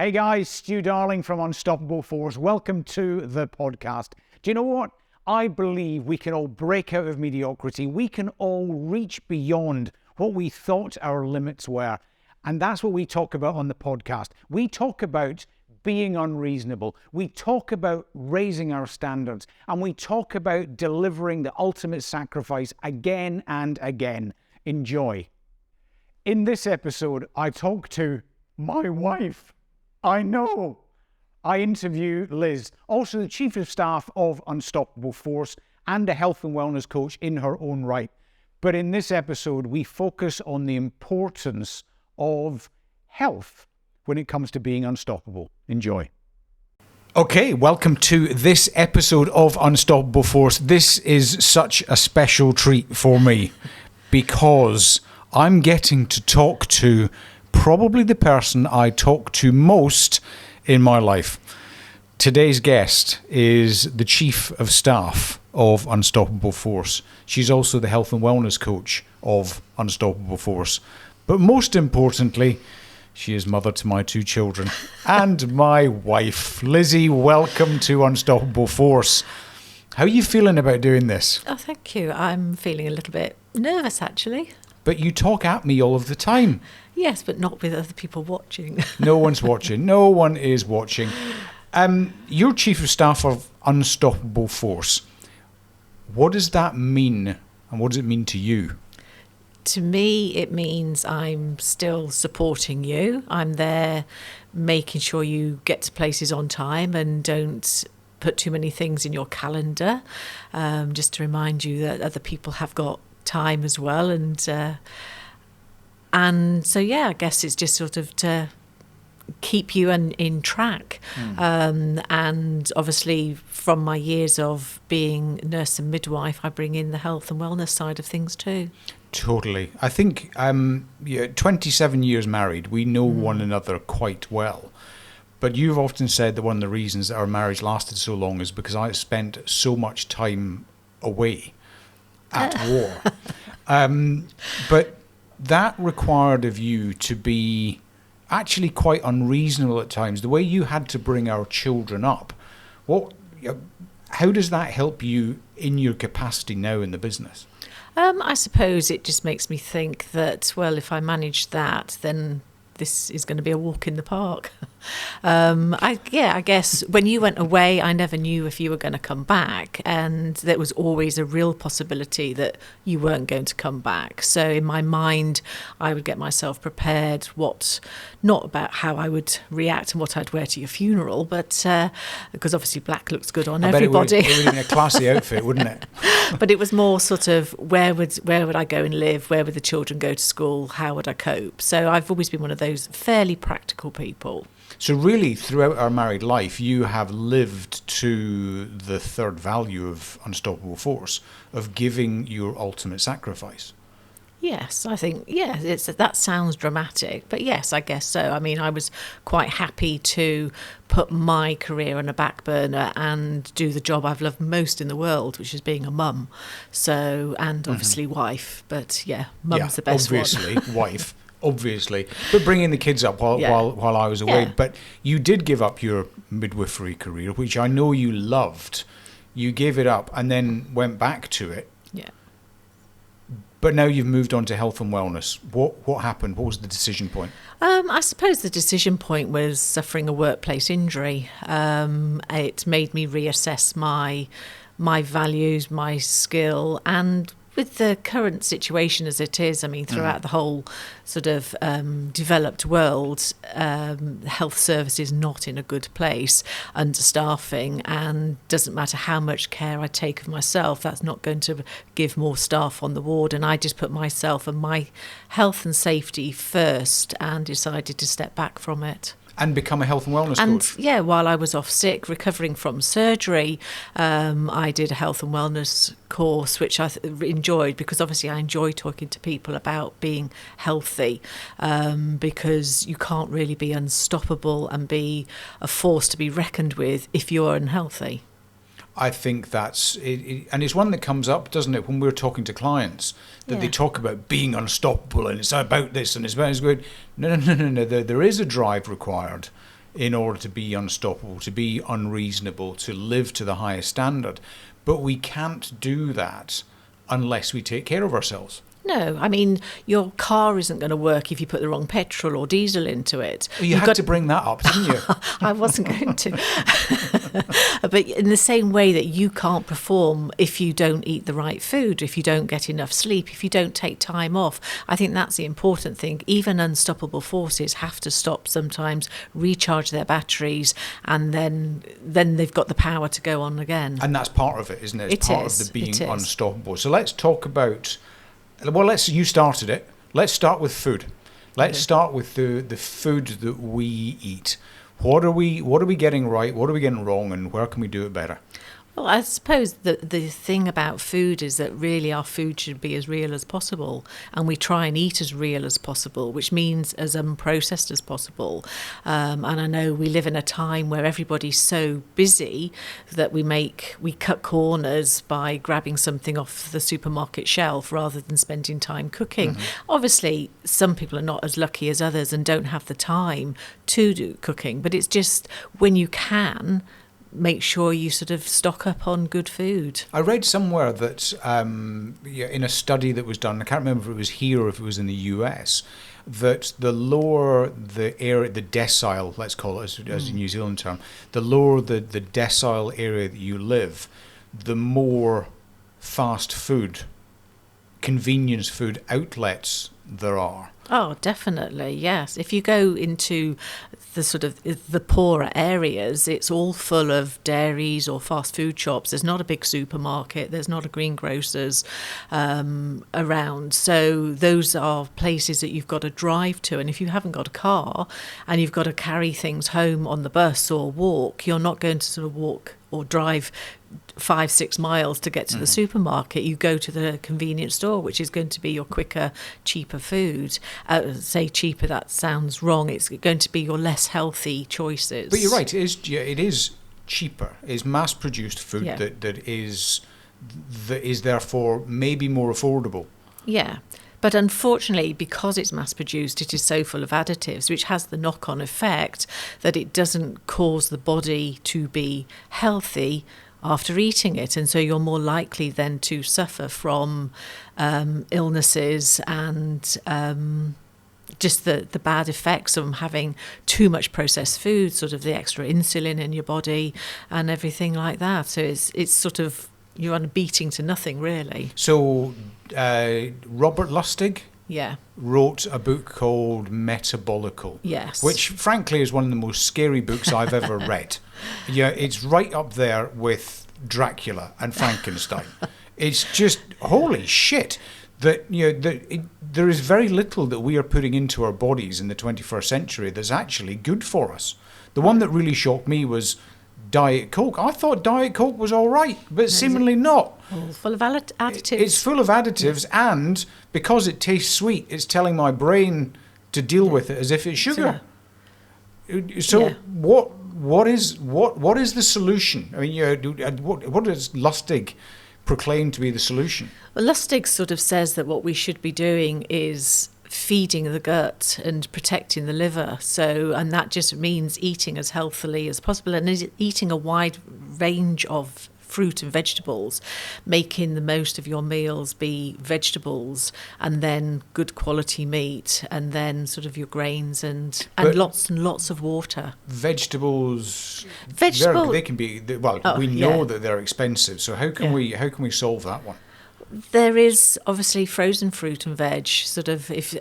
Hey guys, Stu Darling from Unstoppable Force. Welcome to the podcast. Do you know what? I believe we can all break out of mediocrity. We can all reach beyond what we thought our limits were. And that's what we talk about on the podcast. We talk about being unreasonable. We talk about raising our standards. And we talk about delivering the ultimate sacrifice again and again. Enjoy. In this episode, I talk to my wife. I know. I interview Liz, also the Chief of Staff of Unstoppable Force and a health and wellness coach in her own right. But in this episode, we focus on the importance of health when it comes to being unstoppable. Enjoy. Okay, welcome to this episode of Unstoppable Force. This is such a special treat for me because I'm getting to talk to probably the person I talk to most in my life. Today's guest is the Chief of Staff of Unstoppable Force. She's also the health and wellness coach of Unstoppable Force. But most importantly, she is mother to my 2 children and my wife. Lizzie, welcome to Unstoppable Force. How are you feeling about doing this? Oh, thank you. I'm feeling a little bit nervous, actually. But you talk at me all of the time. Yes, but not with other people watching. No one's watching. No one is watching. You're Chief of Staff of Unstoppable Force. What does that mean, and what does it mean to you? To me, it means I'm still supporting you. I'm there making sure you get to places on time and don't put too many things in your calendar, just to remind you that other people have got time as well. And so, yeah, I guess it's just sort of to keep you in track. And obviously from my years of being nurse and midwife, I bring in the health and wellness side of things too. Totally. I think 27 years married, we know one another quite well. But you've often said that one of the reasons that our marriage lasted so long is because I spent so much time away at war. But that required of you to be actually quite unreasonable at times. The way you had to bring our children up, how does that help you in your capacity now in the business? I suppose it just makes me think that, well, if I manage that, then this is going to be a walk in the park. I guess when you went away, I never knew if you were going to come back, and there was always a real possibility that you weren't going to come back. So in my mind, I would get myself prepared, not about how I would react and what I'd wear to your funeral, but because obviously black looks good on everybody. It would have been a classy outfit, wouldn't it? But it was more sort of where would I go and live? Where would the children go to school? How would I cope? So I've always been one of those fairly practical people. So really, throughout our married life, you have lived to the third value of Unstoppable Force, of giving your ultimate sacrifice. Yes, I think, that sounds dramatic, but yes, I guess so. I mean, I was quite happy to put my career on a back burner and do the job I've loved most in the world, which is being a mum. So, and obviously wife, but yeah, mum's the best obviously, one. wife. Obviously, but bringing the kids up while I was away. Yeah. But you did give up your midwifery career, which I know you loved. You gave it up and then went back to it. Yeah. But now you've moved on to health and wellness. What happened? What was the decision point? I suppose the decision point was suffering a workplace injury. It made me reassess my values, my skill, and with the current situation as it is, I mean, throughout the whole sort of developed world, health service is not in a good place, understaffing, and doesn't matter how much care I take of myself, that's not going to give more staff on the ward. And I just put myself and my health and safety first and decided to step back from it. And become a health and wellness coach. And yeah, while I was off sick, recovering from surgery, I did a health and wellness course, which I enjoyed, because obviously I enjoy talking to people about being healthy, because you can't really be unstoppable and be a force to be reckoned with if you're unhealthy. I think that's it, and it's one that comes up, doesn't it, when we're talking to clients, that they talk about being unstoppable and it's about this and it's about this good. No. There is a drive required. in order to be unstoppable, to be unreasonable, to live to the highest standard. But we can't do that unless we take care of ourselves. No, I mean, your car isn't going to work if you put the wrong petrol or diesel into it. You had to bring that up, didn't you? I wasn't going to. But in the same way that you can't perform if you don't eat the right food, if you don't get enough sleep, if you don't take time off, I think that's the important thing. Even unstoppable forces have to stop sometimes, recharge their batteries, and then they've got the power to go on again. And that's part of it, isn't it? It's part of the being unstoppable. So let's talk about... Well, you started it. Let's start with food. Let's start with the food that we eat. What are we getting right? What are we getting wrong? And where can we do it better? Well, I suppose the thing about food is that really our food should be as real as possible, and we try and eat as real as possible, which means as unprocessed as possible. And I know we live in a time where everybody's so busy that we cut corners by grabbing something off the supermarket shelf rather than spending time cooking. Mm-hmm. Obviously, some people are not as lucky as others and don't have the time to do cooking, but it's just when you can, make sure you sort of stock up on good food. I read somewhere that in a study that was done, I can't remember if it was here or if it was in the US, that the lower the area, the decile, let's call it as a New Zealand term, the lower the decile area that you live, the more fast food, convenience food outlets there are. Oh, definitely, yes. If you go into the sort of the poorer areas, it's all full of dairies or fast food shops. There's not a big supermarket. There's not a greengrocers around. So those are places that you've got to drive to. And if you haven't got a car and you've got to carry things home on the bus or walk, you're not going to sort of walk or drive 5-6 miles to get to the supermarket. You go to the convenience store, which is going to be your quicker, cheaper food. Say cheaper, that sounds wrong. It's going to be your less healthy choices. But you're right, it is cheaper. It's mass-produced food that is therefore maybe more affordable. Yeah. But unfortunately, because it's mass-produced, it is so full of additives, which has the knock-on effect that it doesn't cause the body to be healthy after eating it. And so you're more likely then to suffer from illnesses and just the bad effects of having too much processed food, sort of the extra insulin in your body and everything like that. So it's sort of, you're on a beating to nothing, really. So Robert Lustig wrote a book called Metabolical. Yes. Which, frankly, is one of the most scary books I've ever read. Yeah, it's right up there with Dracula and Frankenstein. It's just, holy shit, that there is very little that we are putting into our bodies in the 21st century that's actually good for us. The one that really shocked me was Diet Coke. I thought Diet Coke was all right, but seemingly not. Full of additives. It's full of additives, and because it tastes sweet, it's telling my brain to deal with it as if it's sugar. So what is the solution? I mean, what does Lustig proclaim to be the solution? Well, Lustig sort of says that what we should be doing is feeding the gut and protecting the liver. And that just means eating as healthily as possible and eating a wide range of fruit and vegetables, making the most of your meals be vegetables and then good quality meat and then sort of your grains and lots and lots of water. Vegetables, they can be, we know that they're expensive. So how can we solve that one? There is obviously frozen fruit and veg, sort of if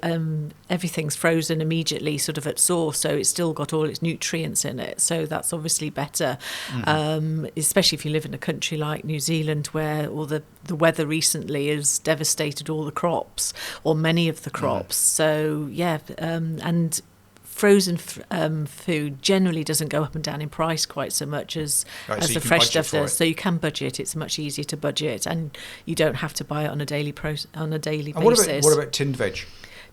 everything's frozen immediately sort of at source, so it's still got all its nutrients in it. So that's obviously better, especially if you live in a country like New Zealand where the weather recently has devastated all the crops or many of the crops. So, and frozen food generally doesn't go up and down in price quite so much as the fresh stuff does. So you can budget. It's much easier to budget, and you don't have to buy it on a daily basis. What about tinned veg?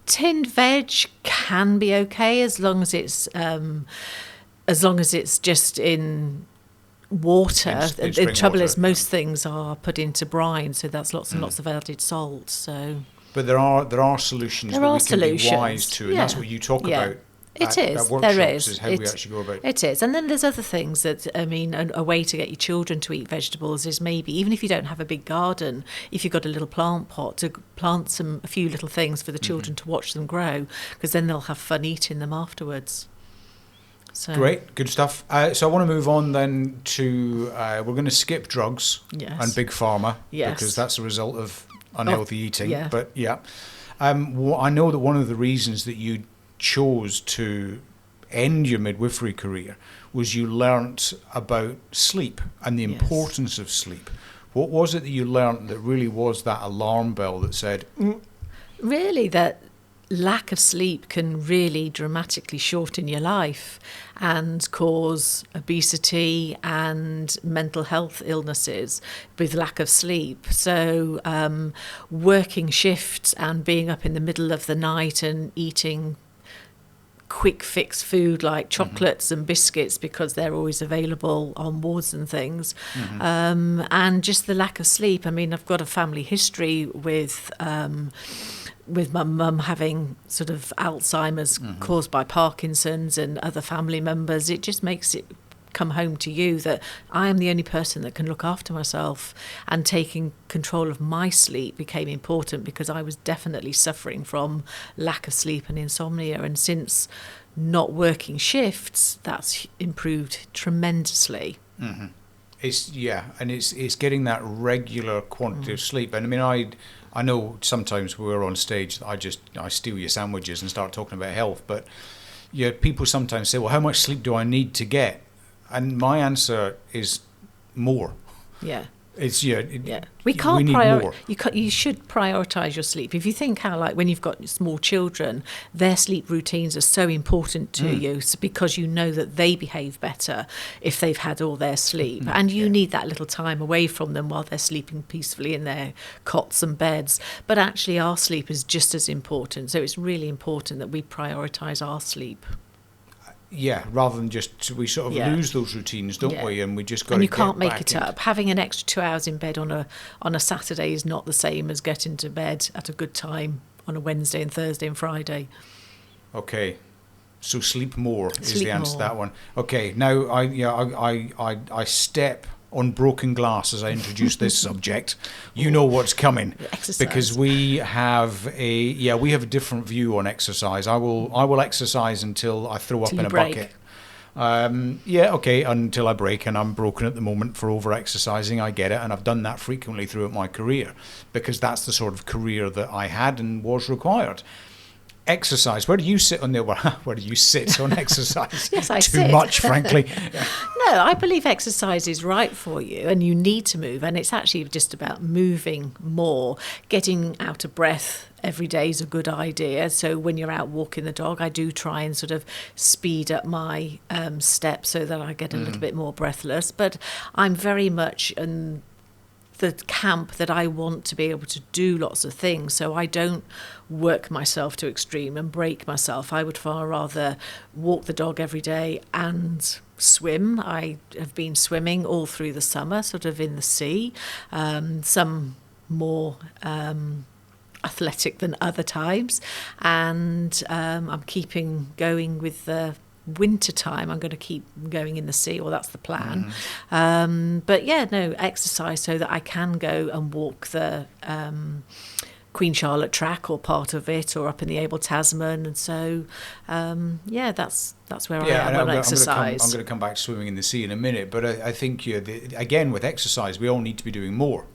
Tinned veg can be okay as long as it's just in water. The trouble is most things are put into brine, so that's lots and lots of added salt. So. But there are solutions that we can be wise to, and that's what you talk about It is. at workshops There is. how we actually go about it. It is. And then there's other things that, I mean, a way to get your children to eat vegetables is maybe, even if you don't have a big garden, if you've got a little plant pot, to plant a few little things for the children to watch them grow, because then they'll have fun eating them afterwards. So. Great, good stuff. So I want to move on then to, we're going to skip drugs and big pharma, because that's a result of unhealthy eating. Yeah. But I know that one of the reasons that you chose to end your midwifery career was you learnt about sleep and the importance of sleep. What was it that you learnt that really was that alarm bell that said... Really, that lack of sleep can really dramatically shorten your life and cause obesity and mental health illnesses with lack of sleep. So working shifts and being up in the middle of the night and eating quick fix food like chocolates and biscuits because they're always available on wards and things, and just the lack of sleep. I mean, I've got a family history with my mum having sort of Alzheimer's caused by Parkinson's and other family members. It just makes it come home to you that I am the only person that can look after myself, and taking control of my sleep became important because I was definitely suffering from lack of sleep and insomnia. And since not working shifts, that's improved tremendously. It's getting that regular quantity of sleep. And I mean, I know sometimes we're on stage, I steal your sandwiches and start talking about health, but people sometimes say, well, how much sleep do I need to get? And my answer is more. Yeah. It's We can't we need more. You should prioritise your sleep. If you think how, like, when you've got small children, their sleep routines are so important to you, because you know that they behave better if they've had all their sleep, and you need that little time away from them while they're sleeping peacefully in their cots and beds. But actually, our sleep is just as important. So it's really important that we prioritise our sleep. Yeah, rather than just we sort of lose those routines, don't we? And we just got. And you can't make it up. Having an extra 2 hours in bed on a Saturday is not the same as getting to bed at a good time on a Wednesday and Thursday and Friday. Okay, so sleep more is the answer to that one. Okay, now I step on broken glass as I introduce this subject. You know what's coming. Exercise. Because we have a different view on exercise. I will exercise until I throw up in a bucket. Until I break, and I'm broken at the moment for over-exercising. I get it, and I've done that frequently throughout my career because that's the sort of career that I had and was required. Exercise. Where do you sit on where do you sit on exercise? Yes, I Too sit. much, frankly. No, I believe exercise is right for you, and you need to move, and it's actually just about moving more. Getting out of breath every day is a good idea. So when you're out walking the dog, I do try and sort of speed up my steps so that I get a little bit more breathless. But I'm very much in the camp that I want to be able to do lots of things, so I don't work myself to extreme and break myself. I would far rather walk the dog every day and swim. I have been swimming all through the summer, sort of in the sea, some more athletic than other times, and I'm keeping going with the winter time. I'm going to keep going in the sea, or that's the plan. Exercise so that I can go and walk the Queen Charlotte track or part of it, or up in the Abel Tasman. And so that's where I am on exercise. I'm going to come back to swimming in the sea in a minute, but I think again with exercise we all need to be doing more.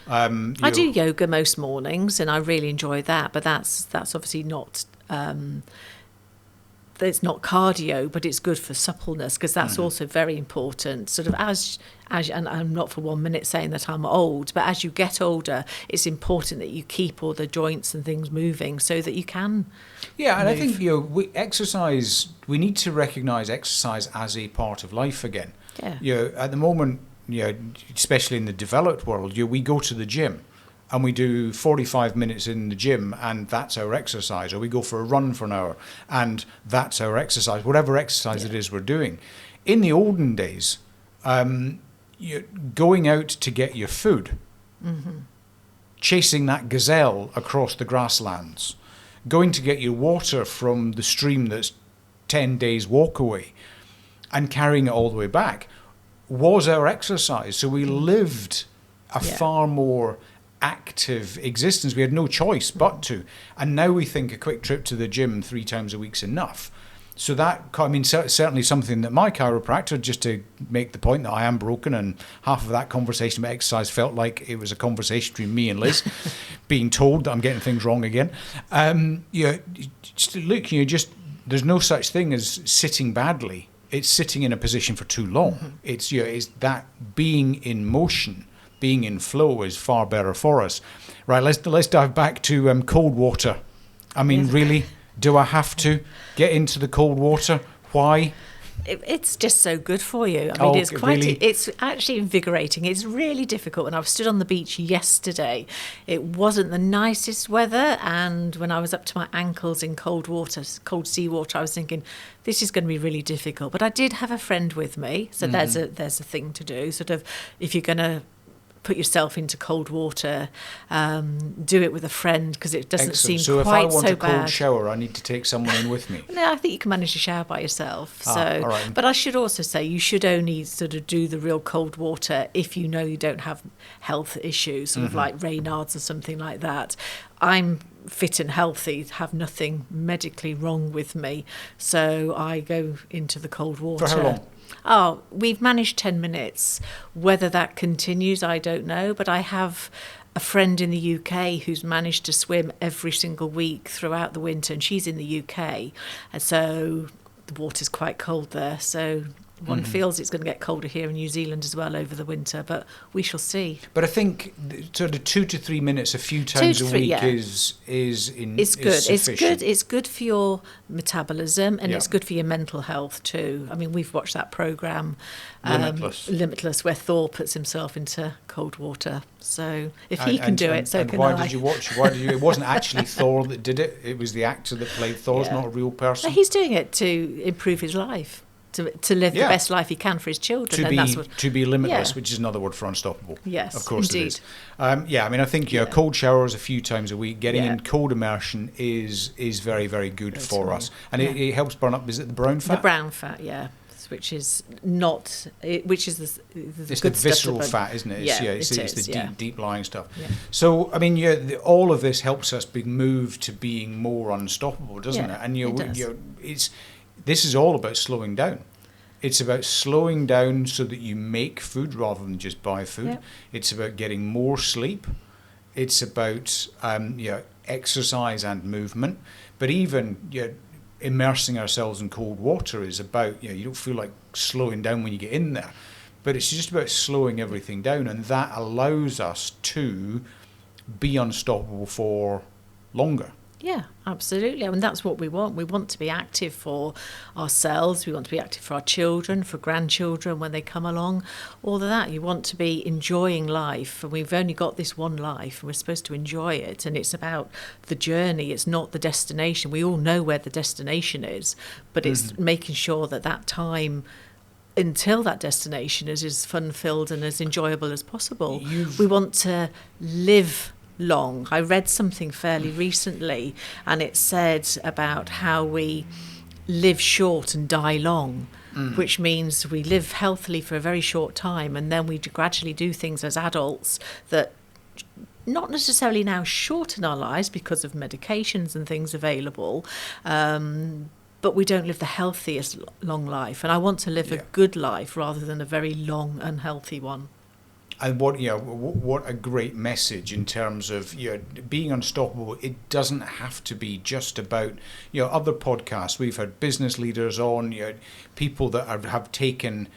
I do yoga most mornings and I really enjoy that, but that's obviously not it's not cardio, but it's good for suppleness, because that's also very important. Sort of as and I'm not for 1 minute saying that I'm old, but as you get older, it's important that you keep all the joints and things moving so that you can. Yeah, and move. I think we need to recognise exercise as a part of life again. Yeah. At the moment, especially in the developed world, we go to the gym. And we do 45 minutes in the gym, and that's our exercise. Or we go for a run for an hour, and that's our exercise, whatever exercise it is we're doing. In the olden days, you're going out to get your food, chasing that gazelle across the grasslands, going to get your water from the stream that's 10 days walk away and carrying it all the way back was our exercise. So we lived a far more active existence. We had no choice but to. And now we think a quick trip to the gym 3 times a week's enough. So that, I mean, certainly something that my chiropractor, just to make the point that I am broken, and half of that conversation about exercise felt like it was a conversation between me and Liz, being told that I'm getting things wrong again. There's no such thing as sitting badly. It's sitting in a position for too long. It's that being in motion, being in flow is far better for us. Right, let's dive back to cold water. I mean, really, do I have to get into the cold water? Why? It's just so good for you. I mean, it's actually invigorating. It's really difficult. And I was stood on the beach yesterday. It wasn't the nicest weather. And when I was up to my ankles in cold seawater, I was thinking, this is going to be really difficult. But I did have a friend with me. So there's a thing to do. Sort of, if you're going to put yourself into cold water, do it with a friend, because it doesn't seem quite so bad. So if I want a cold shower, I need to take someone in with me? No, I think you can manage to shower by yourself. All right. But I should also say you should only sort of do the real cold water if you know you don't have health issues, sort of like Raynaud's or something like that. I'm fit and healthy, have nothing medically wrong with me, so I go into the cold water. For how long? Oh, we've managed 10 minutes. Whether that continues, I don't know. But I have a friend in the UK who's managed to swim every single week throughout the winter, and she's in the UK. And so the water's quite cold there. So one feels it's going to get colder here in New Zealand as well over the winter, but we shall see. But I think sort of 2 to 3 minutes a few times a week is sufficient. It's good for your metabolism, and it's good for your mental health too. I mean, we've watched that programme, Limitless, where Thor puts himself into cold water. So if he can do it, so can I. Why did you watch? It wasn't actually Thor that did it. It was the actor that played Thor. It's not a real person. He's doing it to improve his life. To live the best life he can for his children. To be limitless, which is another word for unstoppable. Yes, of course indeed. It is. I mean, I think cold showers a few times a week, getting in cold immersion is very, very good for us. And it helps burn up, is it the brown fat? The brown fat, which is not, which is the it's good the visceral stuff fat, isn't it? It's the deep lying stuff. Yeah. So, I mean, all of this helps us be moved to being more unstoppable, doesn't it? And this is all about slowing down. It's about slowing down so that you make food rather than just buy food. Yeah. It's about getting more sleep. It's about exercise and movement. But even immersing ourselves in cold water is about, you don't feel like slowing down when you get in there. But it's just about slowing everything down, and that allows us to be unstoppable for longer. Yeah, absolutely. I mean, that's what we want. We want to be active for ourselves. We want to be active for our children, for grandchildren when they come along. All of that. You want to be enjoying life. And we've only got this one life, and we're supposed to enjoy it. And it's about the journey. It's not the destination. We all know where the destination is, but it's making sure that time until that destination is as fun-filled and as enjoyable as possible. We want to live long. I read something fairly recently, and it said about how we live short and die long, which means we live healthily for a very short time, and then we gradually do things as adults that not necessarily now shorten our lives because of medications and things available, but we don't live the healthiest long life. And I want to live a good life rather than a very long, unhealthy one. And what a great message in terms of being unstoppable. It doesn't have to be just about other podcasts. We've had business leaders on, people that have taken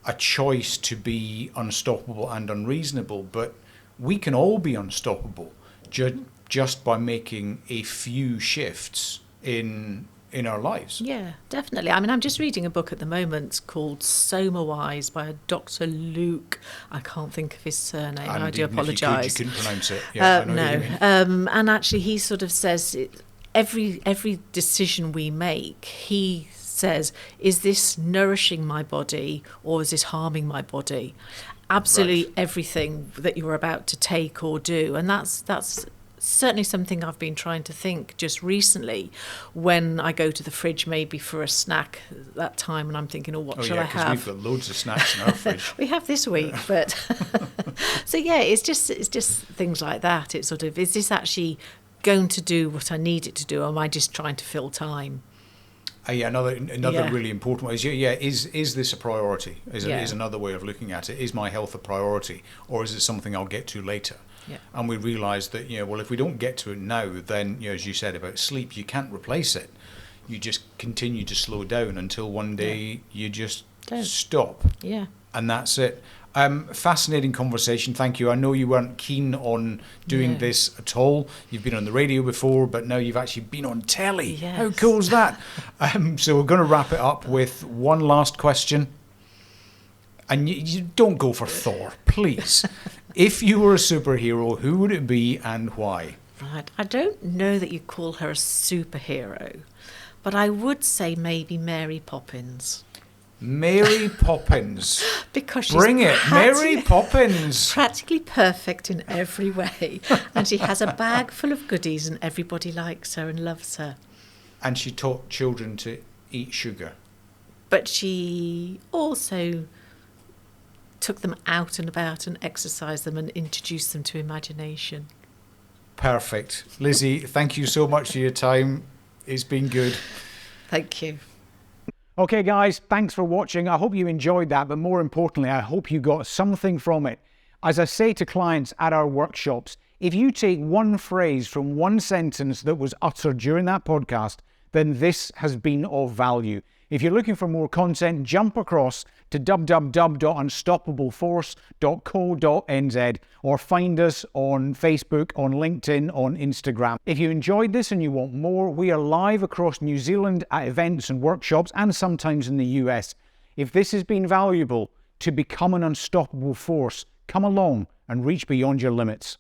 a choice to be unstoppable and unreasonable. But we can all be unstoppable just by making a few shifts in our lives. Yeah, definitely. I mean, I'm just reading a book at the moment called Soma Wise by a Dr. Luke. I can't think of his surname. I do apologise. You couldn't pronounce it. Yeah, no. And actually, he sort of says every decision we make, he says, is this nourishing my body or is this harming my body? Absolutely everything that you're about to take or do, and that's certainly something I've been trying to think just recently when I go to the fridge maybe for a snack at that time and I'm thinking, what shall I have? We've got loads of snacks in our fridge. We have this week, but so yeah, it's just things like that. It's sort of, is this actually going to do what I need it to do, or am I just trying to fill time? Another really important one is, is this a priority? Is another way of looking at it. Is my health a priority, or is it something I'll get to later? Yeah. And we realise that, if we don't get to it now, then, as you said about sleep, you can't replace it. You just continue to slow down until one day you just stop. Yeah. And that's it. Fascinating conversation. Thank you. I know you weren't keen on doing this at all. You've been on the radio before, but now you've actually been on telly. Yes. How cool is that? So we're going to wrap it up with one last question. And you don't go for Thor, please. If you were a superhero, who would it be and why? Right. I don't know that you call her a superhero, but I would say maybe Mary Poppins. Mary Poppins. Because she's Bring it, Mary Poppins. Practically perfect in every way. And she has a bag full of goodies and everybody likes her and loves her. And she taught children to eat sugar. But she also took them out and about and exercised them and introduced them to imagination. Perfect. Lizzie, thank you so much for your time. It's been good. Thank you. Okay, guys, thanks for watching. I hope you enjoyed that, but more importantly, I hope you got something from it. As I say to clients at our workshops, if you take one phrase from one sentence that was uttered during that podcast, then this has been of value. If you're looking for more content, jump across to www.unstoppableforce.co.nz or find us on Facebook, on LinkedIn, on Instagram. If you enjoyed this and you want more, we are live across New Zealand at events and workshops and sometimes in the US. If this has been valuable to become an unstoppable force, come along and reach beyond your limits.